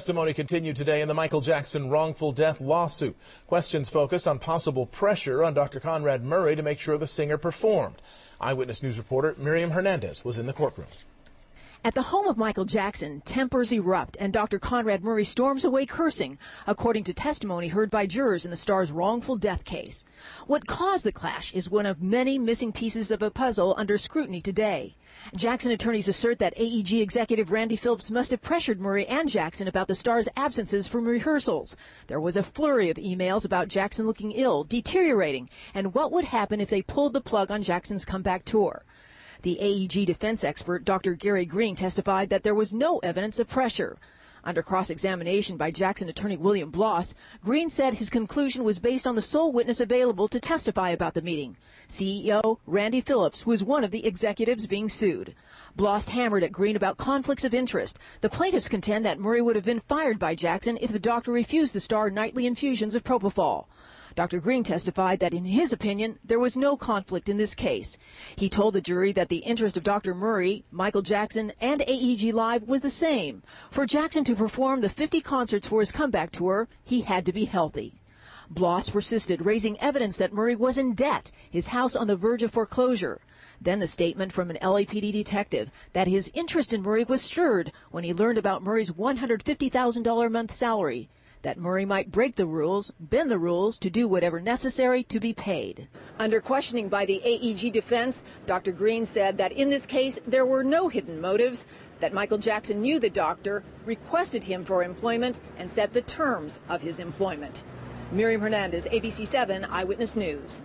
Testimony continued today in the Michael Jackson wrongful death lawsuit. Questions focused on possible pressure on Dr. Conrad Murray to make sure the singer performed. Eyewitness News reporter Miriam Hernandez was in the courtroom. At the home of Michael Jackson, tempers erupt and Dr. Conrad Murray storms away cursing, according to testimony heard by jurors in the star's wrongful death case. What caused the clash is one of many missing pieces of a puzzle under scrutiny today. Jackson attorneys assert that AEG executive Randy Phillips must have pressured Murray and Jackson about the star's absences from rehearsals. There was a flurry of emails about Jackson looking ill, deteriorating, and what would happen if they pulled the plug on Jackson's comeback tour. The AEG defense expert, Dr. Gary Green, testified that there was no evidence of pressure. Under cross-examination by Jackson attorney William Bloss, Green said his conclusion was based on the sole witness available to testify about the meeting, CEO Randy Phillips, who was one of the executives being sued. Bloss hammered at Green about conflicts of interest. The plaintiffs contend that Murray would have been fired by Jackson if the doctor refused the star nightly infusions of propofol. Dr. Green testified that in his opinion, there was no conflict in this case. He told the jury that the interest of Dr. Murray, Michael Jackson, and AEG Live was the same. For Jackson to perform the 50 concerts for his comeback tour, he had to be healthy. Bloss persisted, raising evidence that Murray was in debt, his house on the verge of foreclosure. Then the statement from an LAPD detective that his interest in Murray was stirred when he learned about Murray's $150,000 a month salary, that Murray might break the rules, bend the rules to do whatever necessary to be paid. Under questioning by the AEG defense, Dr. Green said that in this case there were no hidden motives, that Michael Jackson knew the doctor, requested him for employment, and set the terms of his employment. Miriam Hernandez, ABC 7 Eyewitness News.